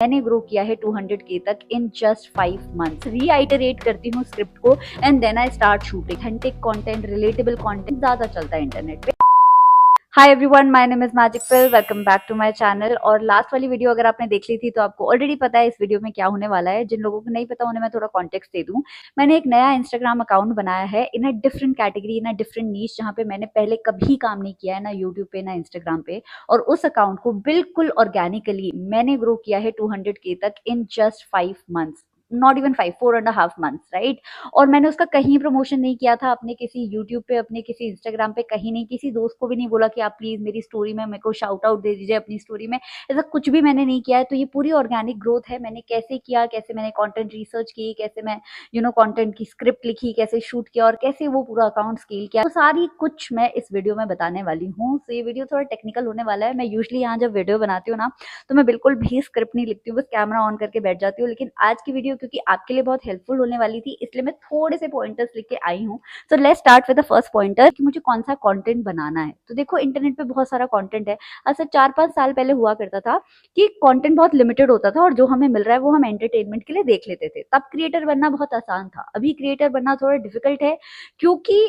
मैंने ग्रो किया है 200K तक इन जस्ट 5 मंथ्स। रीआइटरेट करती हूँ स्क्रिप्ट को and then I start shooting. Authentic content, relatable content ज्यादा चलता है इंटरनेट पे। Hi everyone, my name is Magic Pill, welcome back to my channel. और लास्ट वाली वीडियो अगर आपने देख ली थी तो आपको ऑलरेडी पता है इस वीडियो में क्या होने वाला है। जिन लोगों को नहीं पता उन्हें मैं थोड़ा कॉन्टेक्स्ट दे दूं। मैंने एक नया इंस्टाग्राम अकाउंट बनाया है in a different category, in a different niche, जहाँ पे मैंने पहले कभी काम नहीं किया है, ना यूट्यूब पे ना इंस्टाग्राम पे। और उस अकाउंट को बिल्कुल ऑर्गेनिकली मैंने ग्रो किया है 200K तक in just 5 months, not even 5, 4.5 months, right. और मैंने उसका कहीं प्रमोशन नहीं किया था, अपने किसी यूट्यूब पे, अपने किसी इंस्टाग्राम पे, कहीं नहीं। किसी दोस्त को भी नहीं बोला कि आप प्लीज मेरी स्टोरी में मेरे को शाउट आउट दे दीजिए अपनी स्टोरी में। ऐसा कुछ भी मैंने नहीं किया है। तो ये पूरी ऑर्गेनिक ग्रोथ है। मैंने कैसे किया, कैसे मैंने कंटेंट रिसर्च की, कैसे मैं कंटेंट की स्क्रिप्ट लिखी, कैसे शूट किया और कैसे वो पूरा अकाउंट स्केल किया, तो सारी कुछ मैं इस वीडियो में बताने वाली हूँ। तो ये वीडियो थोड़ा टेक्निकल होने वाला है। मैं यूजली यहाँ जब वीडियो बनाती हूँ ना, तो मैं बिल्कुल भी स्क्रिप्ट नहीं लिखती हूँ, बस कैमरा ऑन करके बैठ जाती हूँ। लेकिन आज की वीडियो क्योंकि आपके लिए बहुत हेल्पफुल होने वाली थी, इसलिए मैं थोड़े से पॉइंटर्स लिख के आई हूँ। So let's start with the first pointer कि मुझे कौन सा कंटेंट बनाना है। तो देखो, इंटरनेट पे बहुत सारा कंटेंट है। ऐसा 4-5 साल पहले हुआ करता था कि कंटेंट बहुत लिमिटेड होता था और जो हमें मिल रहा है वो हम एंटरटेनमेंट के लिए देख लेते थे। तब क्रिएटर बनना बहुत आसान था। अभी क्रिएटर बनना थोड़ा डिफिकल्ट है क्योंकि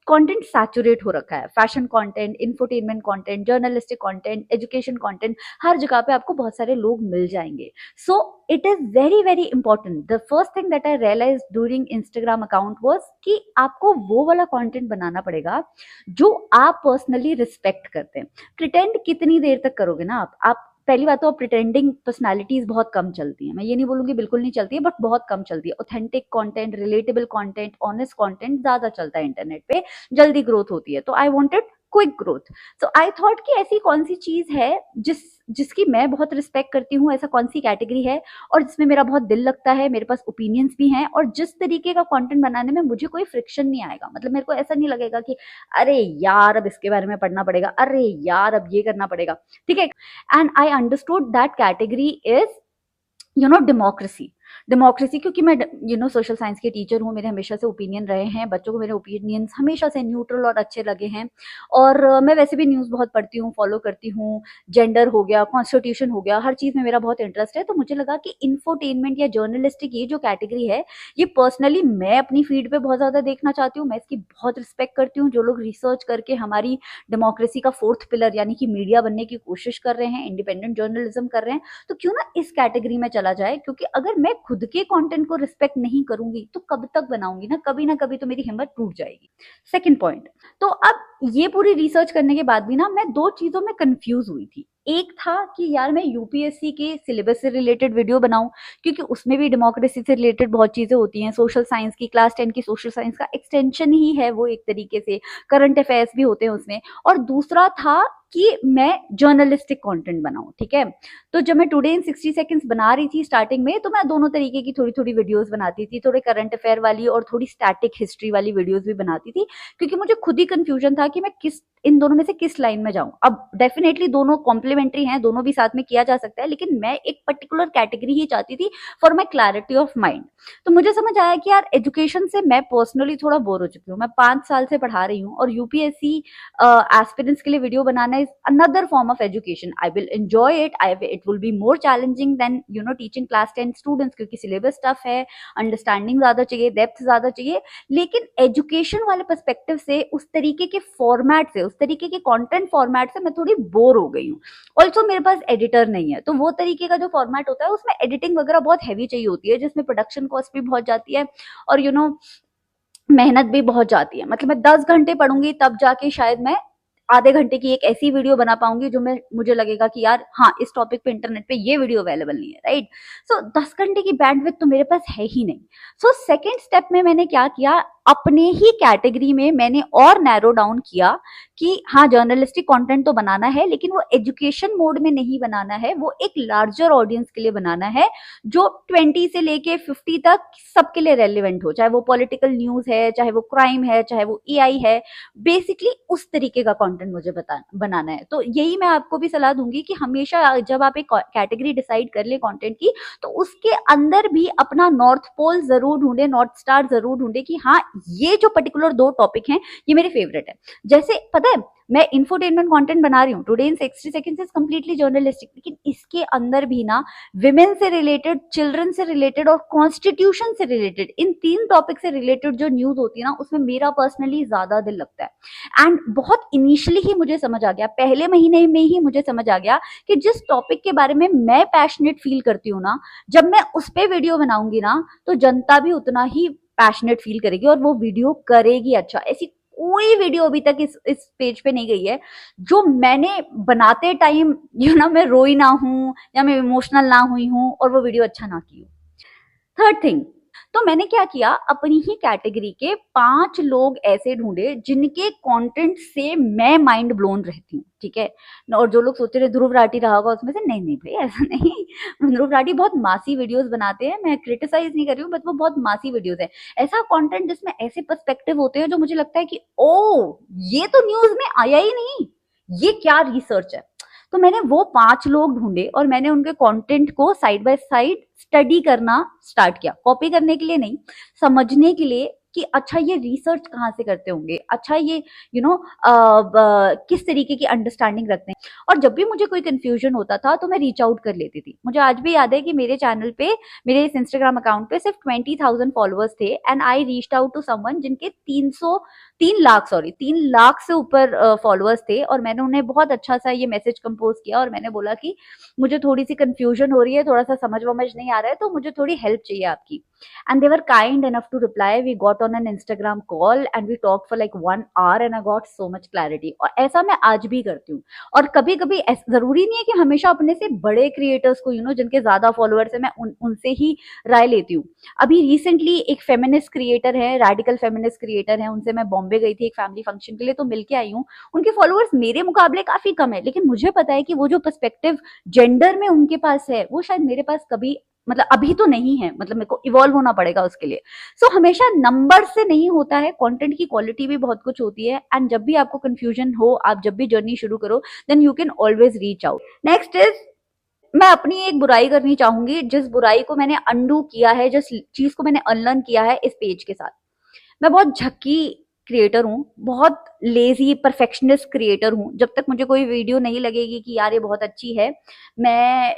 कंटेंट सैचुरेट हो रखा है। Fashion content, infotainment content, journalistic content, education content, हर जगह पे आपको बहुत सारे लोग मिल जाएंगे। So it is very very important. The first thing that I realize during Instagram account was कि आपको वो वाला कंटेंट बनाना पड़ेगा जो आप पर्सनली रिस्पेक्ट करते हैं। प्रिटेंड कितनी देर तक करोगे ना आप पहली बात तो प्रिटेंडिंग पर्सनालिटीज बहुत कम चलती हैं। मैं ये नहीं बोलूंगी बिल्कुल नहीं चलती है, बट बहुत कम चलती है। Authentic content, relatable content, honest content ज्यादा चलता है इंटरनेट पे, जल्दी ग्रोथ होती है। तो I wanted quick growth. So I thought कि ऐसी कौन सी चीज है जिसकी मैं बहुत रिस्पेक्ट करती हूँ, ऐसा कौन सी कैटेगरी है और जिसमें मेरा बहुत दिल लगता है, मेरे पास ओपिनियंस भी हैं और जिस तरीके का कंटेंट बनाने में मुझे कोई फ्रिक्शन नहीं आएगा। मतलब मेरे को ऐसा नहीं लगेगा कि अरे यार अब इसके बारे में पढ़ना पड़ेगा, अरे यार अब ये करना पड़ेगा, ठीक है। And I understood that category is democracy. क्योंकि मैं सोशल साइंस की टीचर हूँ, मेरे हमेशा से ओपिनियन रहे हैं, बच्चों को मेरे ओपिनियंस हमेशा से न्यूट्रल और अच्छे लगे हैं। और मैं वैसे भी न्यूज़ बहुत पढ़ती हूँ, फॉलो करती हूँ। जेंडर हो गया, कॉन्स्टिट्यूशन हो गया, हर चीज़ में मेरा बहुत इंटरेस्ट है। तो मुझे लगा कि इंफोटेनमेंट या जर्नलिस्टिक ये जो कैटेगरी है, ये पर्सनली मैं अपनी फीड पे बहुत ज़्यादा देखना चाहती हूँ। मैं इसकी बहुत रिस्पेक्ट करती हूँ। जो लोग रिसर्च करके हमारी डेमोक्रेसी का 4th पिलर यानी कि मीडिया बनने की कोशिश कर रहे हैं, इंडिपेंडेंट जर्नलिज्म कर रहे हैं, तो क्यों ना इस कैटेगरी में चला जाए। क्योंकि अगर मैं खुद के कंटेंट को रिस्पेक्ट नहीं करूंगी तो कब तक बनाऊंगी ना कभी तो मेरी हिम्मत टूट जाएगी। सेकंड पॉइंट, तो अब ये पूरी रिसर्च करने के बाद भी ना मैं दो चीजों में कंफ्यूज हुई थी। एक था कि यार मैं यूपीएससी के सिलेबस से रिलेटेड वीडियो बनाऊं, क्योंकि उसमें भी डेमोक्रेसी से रिलेटेड बहुत चीजें होती हैं। सोशल साइंस की क्लास 10 की सोशल साइंस का एक्सटेंशन ही है वो, एक तरीके से करंट अफेयर्स भी होते हैं उसमें। और दूसरा था कि मैं जर्नलिस्टिक कंटेंट बनाऊं, ठीक है। तो जब मैं टुडे इन 60 सेकंड्स बना रही थी स्टार्टिंग में, तो मैं दोनों तरीके की थोड़ी थोड़ी वीडियोस बनाती थी, थोड़े करंट अफेयर वाली और थोड़ी स्टैटिक हिस्ट्री वाली वीडियोस भी बनाती थी। क्योंकि मुझे खुद ही कंफ्यूजन था कि मैं इन दोनों में से किस लाइन में जाऊं। अब डेफिनेटली दोनों कॉम्प्लीमेंट्री हैं, दोनों भी साथ में किया जा सकता है, लेकिन मैं एक पर्टिकुलर कैटेगरी ही चाहती थी for my clarity of mind. तो मुझे समझ आया कि यार एजुकेशन से मैं पर्सनली थोड़ा बोर हो चुकी हूँ। मैं 5 साल से पढ़ा रही हूँ और यूपीएससी एस्पिरेंट्स के लिए वीडियो बनाना is another form of education. I will enjoy it, it will be more challenging than teaching class 10 students, क्योंकि सिलेबस टफ है, अंडरस्टैंडिंग ज्यादा चाहिए, डेप्थ ज्यादा चाहिए। लेकिन एजुकेशन वाले पर्सपेक्टिव से, उस तरीके के फॉर्मेट से, उस तरीके के कंटेंट फॉर्मेट से मैं थोड़ी बोर हो गई हूँ। ऑल्सो मेरे पास एडिटर नहीं है, तो वो तरीके का जो फॉर्मेट होता है उसमें एडिटिंग वगैरह बहुत हैवी चाहिए होती है, जिसमें प्रोडक्शन कॉस्ट भी बहुत जाती है और मेहनत भी बहुत जाती है। मतलब मैं 10 घंटे पढ़ूंगी तब जाके शायद मैं आधे घंटे की एक ऐसी वीडियो बना पाऊंगी जो मुझे लगेगा कि यार हाँ, इस टॉपिक पे इंटरनेट पे ये वीडियो अवेलेबल नहीं है, राइट। सो 10 घंटे की बैंडविड्थ तो मेरे पास है ही नहीं। सो सेकेंड स्टेप में मैंने क्या किया, अपने ही कैटेगरी में मैंने और नैरो डाउन किया कि हाँ, जर्नलिस्टिक कंटेंट तो बनाना है, लेकिन वो एजुकेशन मोड में नहीं बनाना है, वो एक लार्जर ऑडियंस के लिए बनाना है जो 20 से लेके 50 तक सबके लिए रेलिवेंट हो। चाहे वो पॉलिटिकल न्यूज है, चाहे वो क्राइम है, चाहे वो एआई है, बेसिकली उस तरीके का कंटेंट मुझे बनाना है। तो यही मैं आपको भी सलाह दूंगी कि हमेशा जब आप एक कैटेगरी डिसाइड कर ले कंटेंट की, तो उसके अंदर भी अपना नॉर्थ पोल जरूर ढूंढे, नॉर्थ स्टार जरूर ढूंढे कि हाँ, ये जो पर्टिकुलर 2 टॉपिक हैं ये मेरे फेवरेट है। जैसे पता है मैं इंफोटेनमेंट कंटेंट बना रही हूँ, today in 60 seconds is completely journalistic, लेकिन इसके अंदर भी ना विमेन से रिलेटेड, चिल्ड्रन से रिलेटेड और कॉन्स्टिट्यूशन से रिलेटेड, इन 3 टॉपिक से रिलेटेड जो न्यूज होती है ना उसमें मेरा पर्सनली ज्यादा दिल लगता है। एंड बहुत इनिशियली ही मुझे समझ आ गया, पहले महीने में ही मुझे समझ आ गया कि जिस टॉपिक के बारे में मैं पैशनेट फील करती हूँ ना, जब मैं उस पर वीडियो बनाऊंगी ना तो जनता भी उतना ही पैशनेट फील करेगी और वो वीडियो करेगी अच्छा। ऐसी कोई वीडियो अभी तक इस पेज पे नहीं गई है जो मैंने बनाते टाइम मैं रोई ना हूं या मैं इमोशनल ना हुई हूं और वो वीडियो अच्छा ना की हो। थर्ड थिंग, तो मैंने क्या किया, अपनी ही कैटेगरी के 5 लोग ऐसे ढूंढे जिनके कंटेंट से मैं माइंड ब्लोन रहती हूँ, ठीक है। और जो लोग सोच रहे ध्रुव राठी रहा होगा उसमें से, नहीं नहीं भाई ऐसा नहीं। ध्रुव राठी बहुत मासी वीडियोस बनाते हैं, मैं क्रिटिसाइज नहीं कर रही हूँ, बट वो बहुत मासी वीडियोस है। ऐसा कंटेंट जिसमें ऐसे पर्सपेक्टिव होते हैं जो मुझे लगता है कि ओ ये तो न्यूज में आया ही नहीं, ये क्या रिसर्च है। तो मैंने वो 5 लोग ढूंढे और मैंने उनके कंटेंट को साइड बाय साइड स्टडी करना स्टार्ट किया, कॉपी करने के लिए नहीं, समझने के लिए कि अच्छा ये रिसर्च कहाँ से करते होंगे, अच्छा ये किस तरीके की अंडरस्टैंडिंग रखते हैं। और जब भी मुझे कोई कंफ्यूजन होता था तो मैं रीच आउट कर लेती थी। मुझे आज भी याद है कि मेरे चैनल पे, मेरे इस इंस्टाग्राम अकाउंट पे सिर्फ 20,000 फॉलोअर्स थे and I reached out to someone जिनके 3 लाख से ऊपर फॉलोअर्स थे। और मैंने उन्हें बहुत अच्छा सा ये मैसेज कंपोज किया और मैंने बोला कि मुझे थोड़ी सी कंफ्यूजन हो रही है, थोड़ा सा समझ वमझ नहीं आ रहा है, तो मुझे थोड़ी हेल्प चाहिए आपकी। And they were kind enough to reply, we got on an Instagram call and we talk for like 1 hour and I got so much clarity. और ऐसा मैं आज भी करती हूँ। और कभी कभी जरूरी नहीं है कि हमेशा अपने से बड़े क्रिएटर्स को जिनके ज्यादा फॉलोअर्स है मैं उनसे ही राय लेती हूँ। अभी रिसेंटली एक फेमिनिस्ट क्रिएटर है, रेडिकल फेमिनिस्ट क्रिएटर है, उनसे मैं बॉम्बे गई थी एक फैमिली फंक्शन के लिए, तो मिलके आई हूँ। उनके फॉलोअर्स मेरे मुकाबले काफी कम है, लेकिन मुझे पता है कि वो जो पर्सपेक्टिव जेंडर में उनके पास है वो शायद मेरे पास कभी, मतलब अभी तो नहीं है, मतलब मेरे को इवॉल्व होना पड़ेगा उसके लिए। सो हमेशा नंबर से नहीं होता है, कंटेंट की क्वालिटी भी बहुत कुछ होती है। एंड जब भी आपको कंफ्यूजन हो, आप जब भी जर्नी शुरू करो, then you can always reach out. Next is, मैं अपनी एक बुराई करनी चाहूंगी, जिस बुराई को मैंने अंडू किया है, जिस चीज को मैंने अनलर्न किया है इस पेज के साथ। मैं बहुत झक्की क्रिएटर हूँ, बहुत लेजी परफेक्शनिस्ट क्रिएटर हूँ। जब तक मुझे कोई वीडियो नहीं लगेगी कि यार ये बहुत अच्छी है, मैं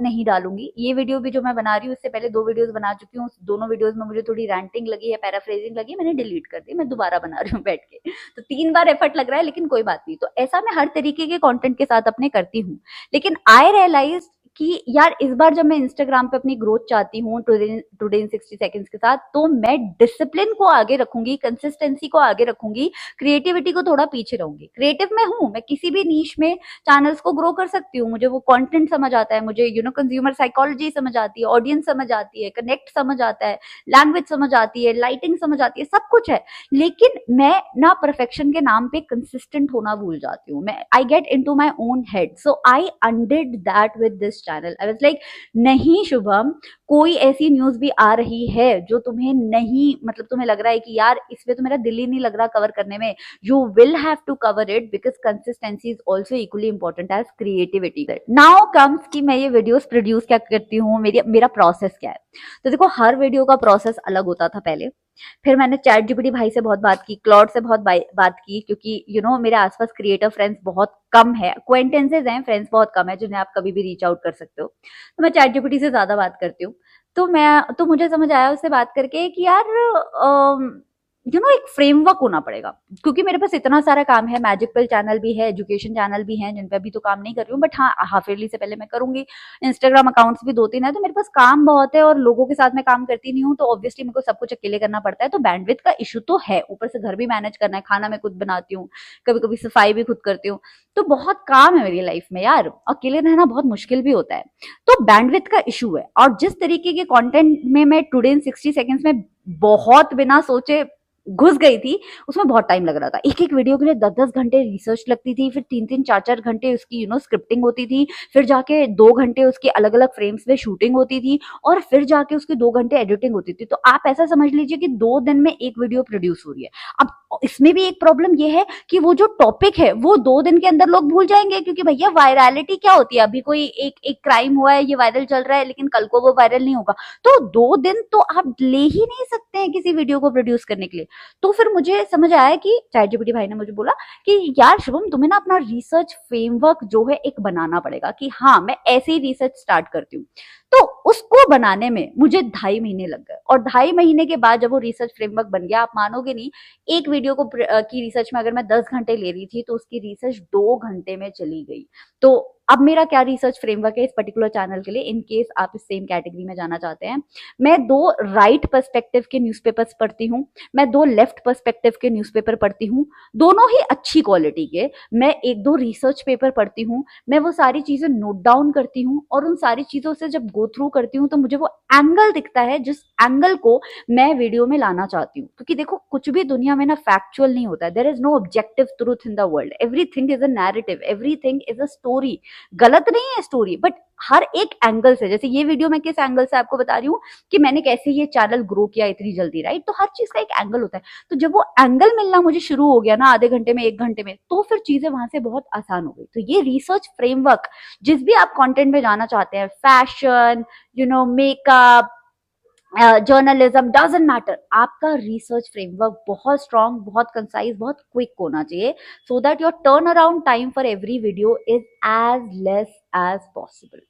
नहीं डालूंगी। ये वीडियो भी जो मैं बना रही हूँ, इससे पहले 2 वीडियोस बना चुकी हूँ, दोनों वीडियोस में मुझे थोड़ी रैंटिंग लगी है, पैराफ्रेजिंग लगी, मैंने डिलीट कर दी, मैं दोबारा बना रही हूँ बैठ के। तो 3 बार एफर्ट लग रहा है, लेकिन कोई बात नहीं। तो ऐसा मैं हर तरीके के कंटेंट के साथ अपने करती हूँ। लेकिन आई रियलाइज कि यार इस बार जब मैं इंस्टाग्राम पे अपनी ग्रोथ चाहती हूँ टुडे इन 60 सेकंड्स के साथ, तो मैं डिसिप्लिन को आगे रखूंगी, कंसिस्टेंसी को आगे रखूंगी, क्रिएटिविटी को थोड़ा पीछे रहूंगी। क्रिएटिव में हूँ, मैं किसी भी नीश में चैनल्स को ग्रो कर सकती हूँ, मुझे वो कंटेंट समझ आता है, मुझे कंज्यूमर साइकोलॉजी समझ आती है, ऑडियंस समझ आती है, कनेक्ट समझ आता है, लैंग्वेज समझ आती है, लाइटिंग समझ आती है, सब कुछ है। लेकिन मैं ना परफेक्शन के नाम पे कंसिस्टेंट होना भूल जाती हूँ। मैं I get into my own head, so I undid that with this channel. I was like नहीं शुभम, कोई ऐसी न्यूज भी आ रही है जो तुम्हें नहीं, मतलब तुम्हें लग रहा है कि यार इसमें तो मेरा दिल ही नहीं लग रहा कवर करने में, you will have to cover it because consistency is also equally important as creativity. Now comes कि मैं ये वीडियोस प्रोड्यूस क्या करती हूँ, मेरा प्रोसेस क्या है। तो देखो हर वीडियो का प्रोसेस अलग होता था पहले। फिर मैंने चैट जीपीटी भाई से बहुत बात की, क्लॉड से बहुत बात की, क्योंकि मेरे आसपास क्रिएटर फ्रेंड्स बहुत कम है, अक्वेंटेंसेज हैं, फ्रेंड्स बहुत कम है जिन्हें आप कभी भी रीच आउट कर सकते हो। तो मैं चैट जीपीटी से ज्यादा बात करती हूँ। तो मुझे समझ आया उससे बात करके कि यार एक फ्रेमवर्क होना पड़ेगा, क्योंकि मेरे पास इतना सारा काम है। मैजिक पिल चैनल भी है, एजुकेशन चैनल भी है, जिन पे अभी तो काम नहीं कर रही हूँ, बट हाँ हाफ ईयरली से पहले मैं करूंगी। इंस्टाग्राम अकाउंट्स भी 2-3 है, तो मेरे पास काम बहुत है और लोगों के साथ मैं काम करती नहीं हूँ, तो ऑब्वियसली मेरे को सब कुछ अकेले करना पड़ता है। तो बैंडविड्थ का इशू तो है, ऊपर से घर भी मैनेज करना है, खाना मैं खुद बनाती हूँ, कभी कभी सफाई भी खुद करती हूँ, तो बहुत काम है मेरी लाइफ में यार, अकेले रहना बहुत मुश्किल भी होता है। तो बैंडविड्थ का इशू है। और जिस तरीके के कंटेंट में मैं टुडे इन 60 सेकंड्स में बहुत बिना सोचे घुस गई थी, उसमें बहुत टाइम लग रहा था। एक एक वीडियो के लिए 10-10 घंटे रिसर्च लगती थी, फिर 3-3 4-4 घंटे उसकी स्क्रिप्टिंग होती थी, फिर जाके 2 घंटे उसकी अलग अलग फ्रेम्स में शूटिंग होती थी, और फिर जाके उसकी 2 घंटे एडिटिंग होती थी। तो आप ऐसा समझ लीजिए कि 2 दिन में एक वीडियो प्रोड्यूस हो रही है। अब इसमें भी एक प्रॉब्लम ये है कि वो जो टॉपिक है वो 2 दिन के अंदर लोग भूल जाएंगे, क्योंकि भैया वायरलिटी क्या होती है, अभी कोई एक क्राइम हुआ है, ये वायरल चल रहा है, लेकिन कल को वो वायरल नहीं होगा। तो 2 दिन तो आप ले ही नहीं सकते हैं किसी वीडियो को प्रोड्यूस करने के लिए। तो फिर मुझे समझ आया कि चैट जीपीटी भाई ने मुझे बोला कि यार शुभम, तुम्हें ना अपना रिसर्च फ्रेमवर्क जो है एक बनाना पड़ेगा कि हाँ मैं ऐसे ही रिसर्च स्टार्ट करती हूँ। तो उसको बनाने में मुझे 2.5 महीने लग गए, और 2.5 महीने के बाद जब वो रिसर्च फ्रेमवर्क बन गया, आप मानोगे नहीं, एक वीडियो को की रिसर्च में अगर मैं 10 घंटे ले रही थी तो उसकी रिसर्च 2 घंटे में चली गई। तो अब मेरा क्या रिसर्च फ्रेमवर्क है इस पर्टिकुलर चैनल के लिए, इन केस आप इस सेम कैटेगरी में जाना चाहते हैं। मैं 2 राइट पर्सपेक्टिव के न्यूज़पेपर्स पढ़ती हूँ, मैं 2 लेफ्ट पर्सपेक्टिव के न्यूज़पेपर पढ़ती हूँ, दोनों ही अच्छी क्वालिटी के। मैं 1-2 रिसर्च पेपर पढ़ती हूँ, मैं वो सारी चीजें नोट डाउन करती हूँ, और उन सारी चीजों से जब गो थ्रू करती हूँ तो मुझे वो एंगल दिखता है जिस एंगल को मैं वीडियो में लाना चाहती हूँ। क्योंकि देखो, कुछ भी दुनिया में ना फैक्चुअल नहीं होता है, there is no objective truth in the world, everything is a narrative, everything is a story. गलत नहीं है स्टोरी, बट हर एक एंगल से, जैसे ये वीडियो मैं किस एंगल से आपको बता रही हूँ कि मैंने कैसे ये चैनल ग्रो किया इतनी जल्दी, राइट? तो हर चीज का एक एंगल होता है। तो जब वो एंगल मिलना मुझे शुरू हो गया ना, आधे घंटे में, 1 घंटे में, तो फिर चीजें वहां से बहुत आसान हो गई। तो ये रिसर्च फ्रेमवर्क, जिस भी आप कंटेंट में जाना चाहते हैं, fashion, makeup, journalism, doesn't matter, आपका रिसर्च फ्रेमवर्क बहुत स्ट्रांग, बहुत कंसाइज, बहुत क्विक होना चाहिए, so that your turn around time for every video is as less as possible.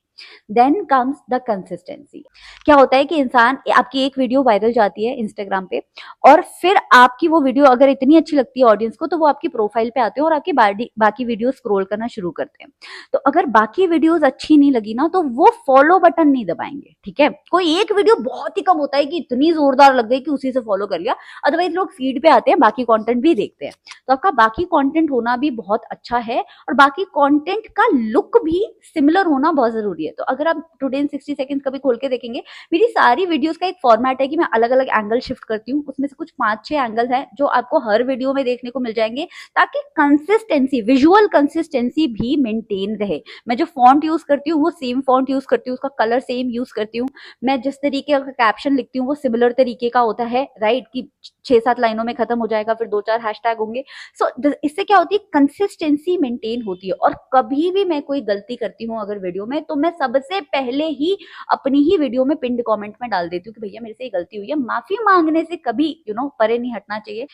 Then comes the consistency. क्या होता है कि इंसान, आपकी एक वीडियो वायरल जाती है इंस्टाग्राम पे, और फिर आपकी वो वीडियो अगर इतनी अच्छी लगती है ऑडियंस को, तो वो आपकी प्रोफाइल पे आते हैं और आपकी बाकी वीडियो स्क्रॉल करना शुरू करते हैं। तो अगर बाकी वीडियोस अच्छी नहीं लगी ना, तो वो फॉलो बटन नहीं दबाएंगे, ठीक है? कोई एक वीडियो बहुत ही कम होता है कि इतनी जोरदार लग गई कि उसी से फॉलो कर लिया, अदरवाइज लोग फीड पे आते हैं, बाकी कंटेंट भी देखते हैं। तो आपका बाकी कंटेंट होना भी बहुत अच्छा है, और बाकी कंटेंट का लुक भी सिमिलर होना बहुत जरूरी है। तो अगर आप टुडे इन 60 सेकंड्स कभी खोल के देखेंगे, मेरी सारी वीडियोस का एक फॉर्मेट है कि मैं अलग अलग एंगल शिफ्ट करती हूँ, उसमें से कुछ 5-6 एंगल्स हैं जो आपको हर वीडियो में देखने को मिल जाएंगे, ताकि कंसिस्टेंसी, विजुअल कंसिस्टेंसी भी मेंटेन रहे। मैं जो फॉन्ट यूज करती हूँ वो सेम फॉन्ट यूज करती हूँ, उसका कलर सेम यूज करती हूँ, मैं जिस तरीके का कैप्शन लिखती हूँ वो सिमिलर तरीके का होता है, राइट? कि 6-7 लाइनों में खत्म हो जाएगा, फिर 2-4 हैशटैग होंगे। सो इससे क्या होती है, कंसिस्टेंसी मेंटेन होती है। और कभी भी मैं कोई गलती करती हूँ अगर वीडियो में, तो मैं सबसे पहले ही अपनी ही वीडियो में पिंड कमेंट में डाल देती हूँ कि भैया मेरे से ये गलती हुई है। माफी मांगने से कभी परे नहीं हटना चाहिए।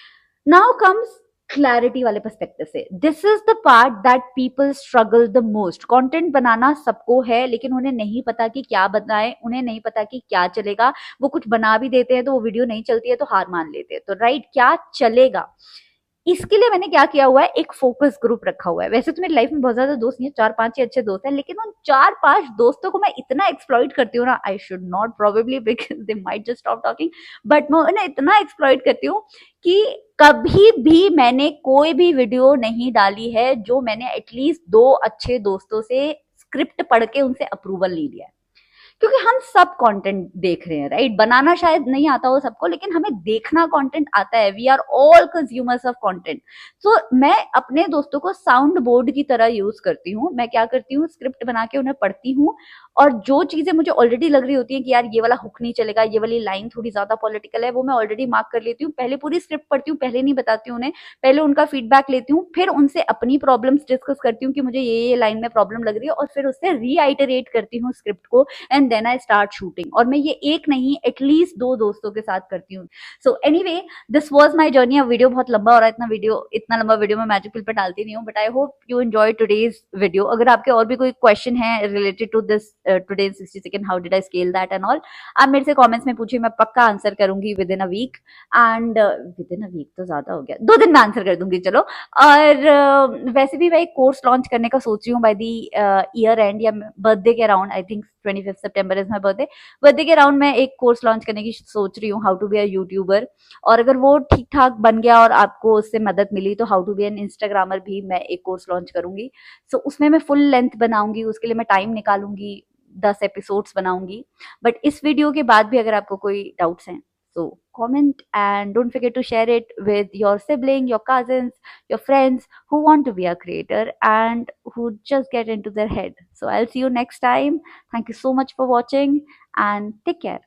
नाउ कम्स क्लैरिटी वाले पर्सपेक्टिव से, this is the part that people struggle the most. Content बनाना सबको है, लेकिन उन्हें नहीं पता कि क्या बनाए, उन्हें नहीं पता कि क्या चलेगा। वो कुछ बना भी देते हैं तो वो वीडियो नहीं चलती है तो हार मान लेते हैं। तो राइट, क्या चलेगा, इसके लिए मैंने क्या किया हुआ है, एक फोकस ग्रुप रखा हुआ है। वैसे तो मेरी लाइफ में बहुत ज्यादा दोस्त नहीं है, 4-5 ही अच्छे दोस्त हैं, लेकिन उन 4-5 दोस्तों को मैं इतना एक्सप्लॉइट करती हूँ ना, I should not probably, because they might just stop talking, but मैं उन्हें इतना एक्सप्लॉइट करती हूँ कि कभी भी मैंने कोई भी वीडियो नहीं डाली है जो मैंने एटलीस्ट 2 अच्छे दोस्तों से स्क्रिप्ट पढ़ के उनसे अप्रूवल नहीं लिया है। क्योंकि हम सब कंटेंट देख रहे हैं, राइट? बनाना शायद नहीं आता हो सबको, लेकिन हमें देखना कंटेंट आता है। We are all consumers of content. तो मैं अपने दोस्तों को साउंड बोर्ड की तरह यूज करती हूँ। मैं क्या करती हूँ, स्क्रिप्ट बना के उन्हें पढ़ती हूँ, और जो चीजें मुझे ऑलरेडी लग रही होती है कि यार ये वाला हुक नहीं चलेगा, ये वाली लाइन थोड़ी ज्यादा पॉलिटिकल है, वो मैं ऑलरेडी मार्क कर लेती हूँ। पहले पूरी स्क्रिप्ट पढ़ती हूँ, पहले नहीं बताती हूँ उन्हें, पहले उनका फीडबैक लेती हूँ, फिर उनसे अपनी प्रॉब्लम्स डिस्कस करती हूँ कि मुझे ये लाइन में प्रॉब्लम लग रही है, और फिर उससे रीआइटरेट करती हूँ स्क्रिप्ट को, and then I start shooting. और मैं ये एक नहीं, एटलीस्ट 2 दोस्तों के साथ करती हूँ। So anyway, this was my journey. अब वीडियो बहुत लंबा हो रहा है, इतना लंबा वीडियो मैं मैजिक पिल पे डालती नहीं हूँ, but I hope you enjoy today's video. अगर आपके और भी कोई क्वेश्चन है related to this today 60 second, how did I scale that and all, आप मेरे से कमेंट्स में पूछिए, मैं पक्का आंसर करूंगी within a week. And within a week तो ज्यादा हो गया, 2 दिन में आंसर कर दूंगी, चलो। और वैसे भी मैं एक कोर्स लॉन्च करने का सोच रही हूँ बाय दी ईयर एंड, या बर्थडे के अराउंड। आई थिंक 25 सितंबर इज माई बर्थडे के अराउंड मैं एक कोर्स लॉन्च करने की सोच रही हूँ, how to be a YouTuber. और अगर वो ठीक ठाक बन गया और आपको उससे मदद मिली, तो how to be an Instagrammer भी मैं एक कोर्स लॉन्च करूंगी। सो उसमें मैं फुल लेंथ बनाऊंगी, उसके लिए मैं टाइम निकालूंगी, 10 एपिसोड्स बनाऊंगी। बट इस वीडियो के बाद भी अगर आपको कोई डाउट्स हैं, so comment and don't forget to share it with your sibling, your cousins, your friends who want to be a creator and who just get into their head. So I'll see you next time. Thank you so much for watching and take care.